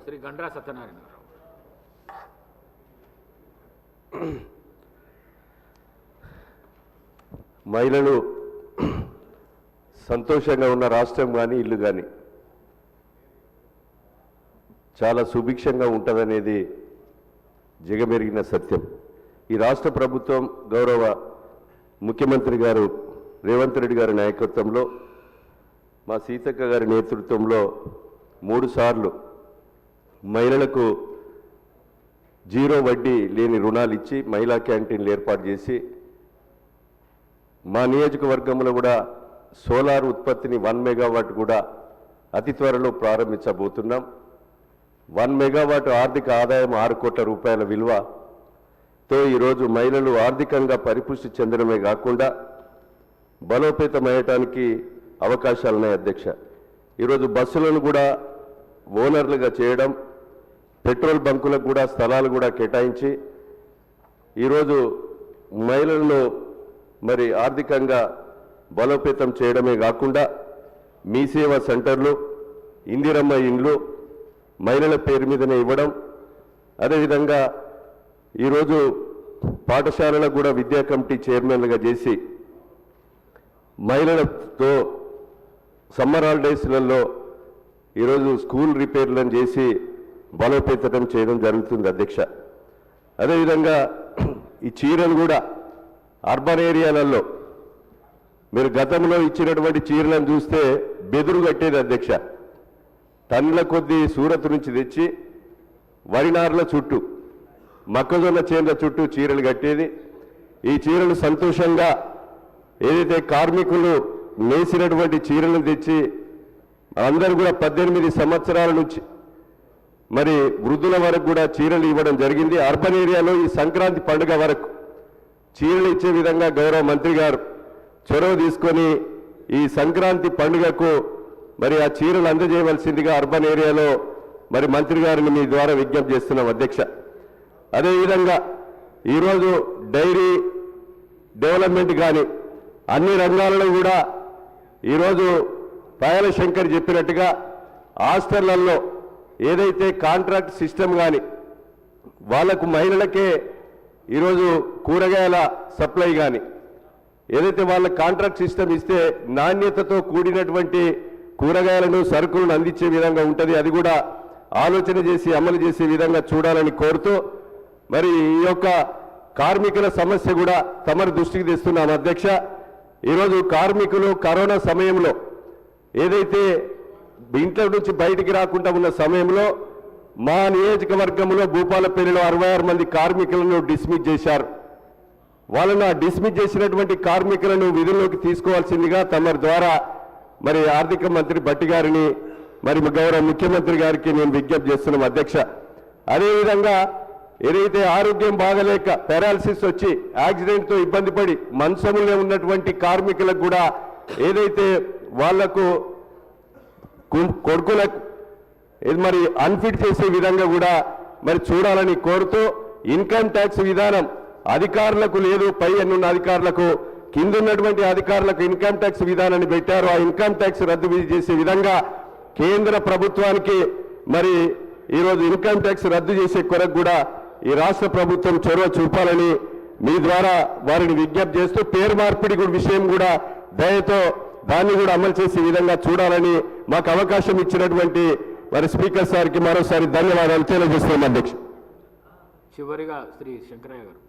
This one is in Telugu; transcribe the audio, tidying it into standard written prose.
శ్రీ గండ్రా సత్యనారాయణ గారు. మహిళలు సంతోషంగా ఉన్న రాష్ట్రం కానీ ఇల్లు కానీ చాలా సుభిక్షంగా ఉంటుందనేది జగమెరిగిన సత్యం. ఈ రాష్ట్ర ప్రభుత్వం గౌరవ ముఖ్యమంత్రి గారు రేవంత్ రెడ్డి గారి నాయకత్వంలో మా సీతక్క గారి నేతృత్వంలో 3 సార్లు మహిళలకు జీరో వడ్డీ లేని రుణాలు ఇచ్చి మహిళా క్యాంటీన్లు ఏర్పాటు చేసి మా నియోజకవర్గంలో కూడా సోలార్ ఉత్పత్తిని 1 మెగావాట్ కూడా అతి త్వరలో ప్రారంభించబోతున్నాం. 1 మెగావాట్ ఆర్థిక ఆదాయం 6 కోట్ల రూపాయల విలువతో ఈరోజు మహిళలు ఆర్థికంగా పరిపుష్టి చెందడమే కాకుండా బలోపేతమయ్యటానికి అవకాశాలున్నాయి. అధ్యక్ష, ఈరోజు బస్సులను కూడా ఓనర్లుగా చేయడం, పెట్రోల్ బంకులకు కూడా స్థలాలు కూడా కేటాయించి ఈరోజు మహిళలను మరి ఆర్థికంగా బలోపేతం చేయడమే కాకుండా మీ సేవా సెంటర్లు, ఇందిరమ్మ ఇండ్లు మహిళల పేరు మీదనే ఇవ్వడం, అదేవిధంగా ఈరోజు పాఠశాలలకు కూడా విద్యా కమిటీ చైర్మన్లుగా చేసి మహిళలతో సమ్మర్ హాలిడేస్లలో ఈరోజు స్కూల్ రిపేర్లను చేసి బలోపేతం చేయడం జరుగుతుంది. అధ్యక్ష, అదేవిధంగా ఈ చీరలు కూడా అర్బన్ ఏరియాలలో మీరు గతంలో ఇచ్చినటువంటి చీరలను చూస్తే బెదురు కట్టేది. అధ్యక్ష, టన్నుల కొద్దీ సూరత్ నుంచి తెచ్చి వరినార్ల చుట్టూ, మొక్కజొన్న చేన్ల చుట్టూ చీరలు కట్టేది. ఈ చీరలు సంతోషంగా ఏదైతే కార్మికులు నేసినటువంటి చీరలను తెచ్చి అందరూ కూడా 18 సంవత్సరాల నుంచి మరి వృద్ధుల వరకు కూడా చీరలు ఇవ్వడం జరిగింది. అర్బన్ ఏరియాలో ఈ సంక్రాంతి పండుగ వరకు చీరలు ఇచ్చే విధంగా గౌరవ మంత్రి గారు చొరవ తీసుకొని ఈ సంక్రాంతి పండుగకు మరి ఆ చీరలు అందజేయవలసిందిగా అర్బన్ ఏరియాలో మరి మంత్రి గారిని మీ ద్వారా విజ్ఞప్తి చేస్తున్నాం. అధ్యక్ష, అదేవిధంగా ఈరోజు డైరీ డెవలప్మెంట్ కానీ అన్ని రంగాలలో కూడా ఈరోజు పాయల శంకర్ చెప్పినట్టుగా హాస్టళ్లలో ఏదైతే కాంట్రాక్ట్ సిస్టమ్ కానీ వాళ్లకు మహిళలకే ఈరోజు కూరగాయల సప్లై కానీ ఏదైతే వాళ్ళ కాంట్రాక్ట్ సిస్టమ్ ఇస్తే నాణ్యతతో కూడినటువంటి కూరగాయలను సరుకులను అందించే విధంగా ఉంటుంది. అది కూడా ఆలోచన చేసి అమలు చేసే విధంగా చూడాలని కోరుతూ మరి ఈ యొక్క కార్మికుల సమస్య కూడా తమరి దృష్టికి తెస్తున్నాం. అధ్యక్ష, ఈరోజు కార్మికులు కరోనా సమయంలో ఏదైతే ఇంట్లో నుంచి బయటికి రాకుండా ఉన్న సమయంలో మా నియోజకవర్గంలో భూపాలపల్లిలో 66 మంది కార్మికులను డిస్మిస్ చేశారు. వాళ్ళను డిస్మిస్ చేసినటువంటి కార్మికులను విధుల్లోకి తీసుకోవాల్సిందిగా తమరి ద్వారా మరి ఆర్థిక మంత్రి భట్టి గారిని మరి గౌరవ ముఖ్యమంత్రి గారికి నేను విజ్ఞప్తి చేస్తున్నాం. అధ్యక్ష, అదేవిధంగా ఏదైతే ఆరోగ్యం బాగలేక పారాలసిస్ వచ్చి యాక్సిడెంట్తో ఇబ్బంది పడి మంచంలో ఉన్నటువంటి కార్మికులకు కూడా ఏదైతే వాళ్లకు కొడుకులకు ఇది మరి అన్ఫిట్ చేసే విధంగా కూడా మరి చూడాలని కోరుతూ ఇన్కమ్ ట్యాక్స్ విధానం అధికారులకు లేదు, పై ఎన్నున్న అధికారులకు, కింద ఉన్నటువంటి అధికారులకు ఇన్కమ్ ట్యాక్స్ విధానాన్ని పెట్టారు. ఆ ఇన్కమ్ ట్యాక్స్ రద్దు చేసే విధంగా కేంద్ర ప్రభుత్వానికి మరి ఈరోజు ఇన్కమ్ ట్యాక్స్ రద్దు చేసే కొరకు కూడా ఈ రాష్ట్ర ప్రభుత్వం చొరవ చూపాలని మీ ద్వారా వారిని విజ్ఞప్తి చేస్తూ పేరు మార్పిడి విషయం కూడా దయతో దాన్ని కూడా అమలు చేసే విధంగా చూడాలని మాకు అవకాశం ఇచ్చినటువంటి మరి స్పీకర్ సార్కి మరోసారి ధన్యవాదాలు తెలియజేస్తున్నాం. అధ్యక్ష, చివరిగా శ్రీ శంకరయ్య గారు.